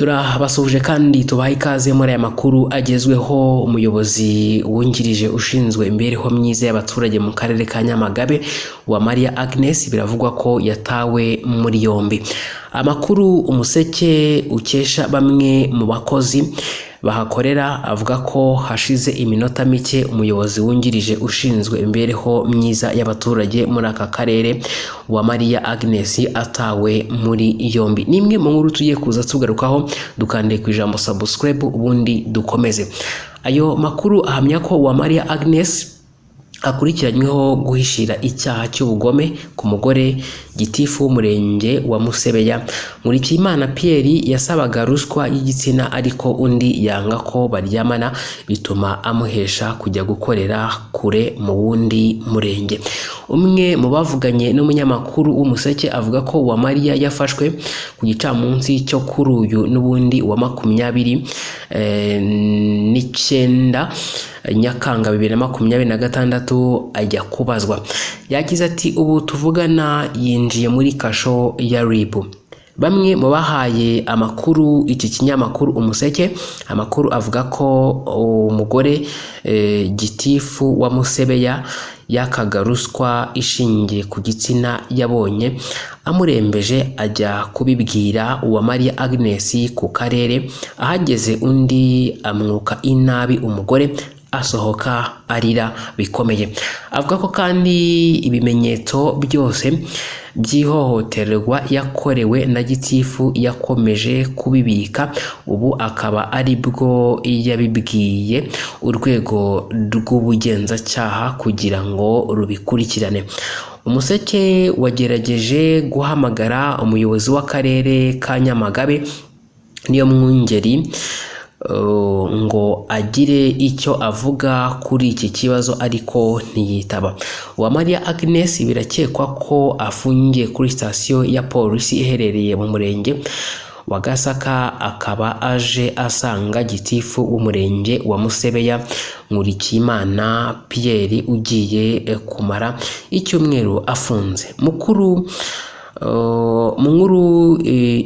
Turabasuhuje kandi tubaha ikaze muri aya makuru agezweho. Umuyobozi wungirije ushinzwe imibereho myiza y'abaturage mu karere ka Nyamagabe Uwamariya Agnes biravugwa ko yatawe muri yombi. Amakuru Umuseke ukesha bamwe mu bakozi bahakorera avuga ko hashize iminota mike umuyobozi wungirije ushinzwe imibereho myiza y'abaturage muri aka karere Uwamariya Agnes atawe muri yombi. Nimwe mu nkuru tugiye kuza tugarukaho, dukande ku ijambo subscribe ubundi dukomeze. Ayo makuru ahamya ko Uwamariya Agnes akurikiranyweho guhishira icyaha cy'ubugome ku mugore gitifu w'umurenge wa Musebeya. Nkurikiyimana Pierre yasabaga ruswa y'igitsina ariko undi yanga ko baryamana, bituma amuhesha kujya gukorera kure mu wundi murenge. Umwe mu bavuganye n'umunyamakuru w'Umuseke avuga ko Uwamariya yafashwe ku gicamunsi cyo kuri uyu n'ubundi wa 29 Nyakanga 2026 ajya kubazwa. Yagize ati ubu tuvugana yinjiye muri kasho ya RIB. Bamwe mu bahaye amakuru iki kinyamakuru Umuseke, amakuru avuga ko umugore gitifu wa Musebeya yakaga ruswa ishingiye ku gitsina yabonye amurembeje ajya kubibwira Uwamariya Agnes ku karere. Ahageze undi amwuka inabi umugore asohoka arira bikomeye. Avuga ko kandi ibimenyetso byose by'ihohoterwa yakorewe na gitifu yakomeje kubibika, ubu akaba ari bwo yabibwiye urwego rw'ubugenzacyaha kugira ngo rubikurikirane. Umuseke wagerageje guhamagara umuyobozi w'akarere ka Nyamagabe Niyomwungeri ngo agire icyo avuga kuri iki kibazo ariko ntiyitaba. Uwamariya Agnes birakekwa ko afungiye kuri sitasiyo ya polisi iherereye mu murenge wa Gasaka, akaba aje asanga gitifu w'umurenge wa Musebeya Nkurikiyimana Pierre ugiye kumara icyumweru afunze. Mu nkuru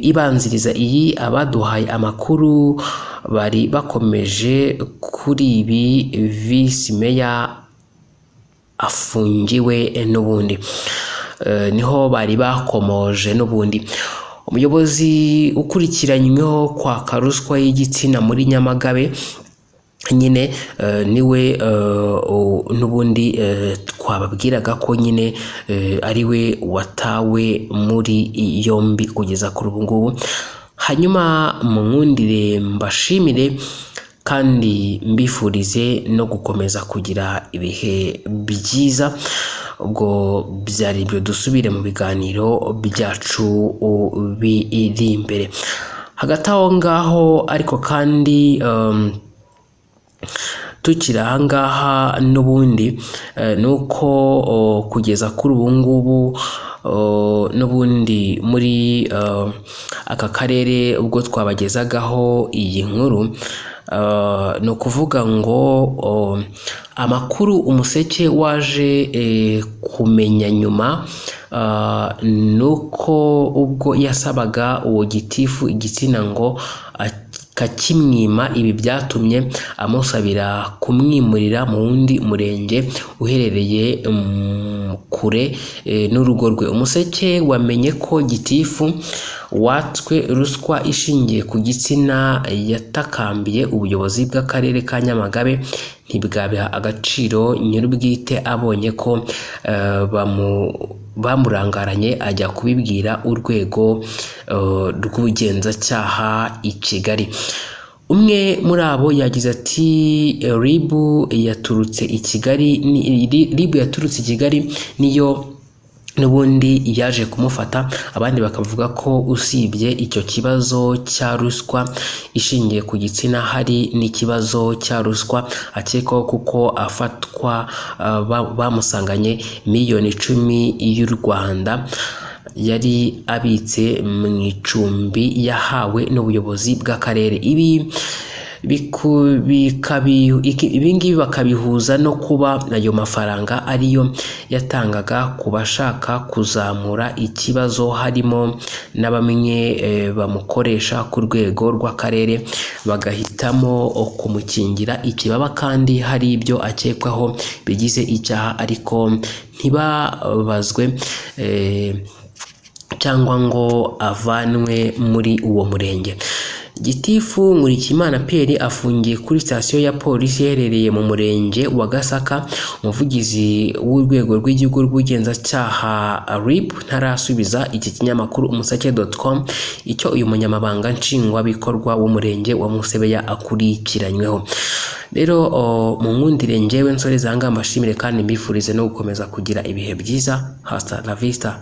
ibanziriza iyi, abaduhaye amakuru bari bakomeje kuri ibi Visi Meya afungiwe n'ubundi, niho bari bakomoje n'ubundi. Umuyobozi ukurikiranyweho kwaka ruswa y'igitsina muri Nyamagabe nyine niwe n'ubundi twababwiraga ko nyine ari we watawe muri yombi kugeza kuri ubu ngubu. Hanyuma mu nkundire mbashimire kandi mbifurize no gukomeza kugira ibihe byiza. Ubwo byari ibyo, dusubire mu biganiro byacu biri imbere. Hagati aho ngaho ariko kandi tukiri aha ngaha n'ubundi nuko kugeza kuri ubu ngubu n'ubundi muri aka karere ubwo twabagezagaho iyi nkuru, ni ukuvuga ngo amakuru Umuseke waje kumenya nyuma nuko ubwo yasabaga uwo gitifu igitsina ngo kakimwima, ibi byatumye amusabira kumwimurira mu wundi murenge uherereye kure n'urugo rwe. Umuseke wamenye ko gitifu watswe ruswa ishingiye ku gitsina yatakambiye ubuyobozi bw'akarere ka Nyamagabe ntibwabiha agaciro nyir'ubwite, abonye ko bamurangaranye ajya kubibwira urwego rw'ubugenzacyaha i Kigali. Umwe muri abo yagize ati RIB yaturutse i Kigali niyo n'ubundi yaje kumufata. Abandi bakavuga ko usibye icyo kibazo cya ruswa ishingiye ku gitsina hari n'ikibazo cya ruswa akekwaho kuko afatwa bamusanganye miliyoni 10 y'u Rwanda yari abitse mu icumbi yahawe n'ubuyobozi bw'akarere. Ibi ibingibi bakabihuza no kuba ayo mafaranga ariyo yatangaga ku bashaka kuzamura ikibazo, harimo na bamwe bamukoresha ku rwego rw'akarere bagahitamo kumukingira ikibaba kandi hari ibyo akekwaho bigize icyaha ariko ntibabazwe cyangwa ngo avanwe muri uwo murenge. Gitifu Nkurikiyimana Pierre afungiye kuri sitasiyo ya polisi iherereye mu murenge wa Gasaka. Umuvugizi w'urwego rw'igihugu rw'ubugenzacyaha RIB ntarasubiza iki kinyamakuru umuseke.com icyo uyu munyamabanga nshingwabikorwa w'umurenge wa Musebeya akurikiranyweho. Rero mu nkundire njyewe Nsore Zanga mbashimire kandi mbifurize no gukomeza kugira ibihe byiza. Hasta la vista.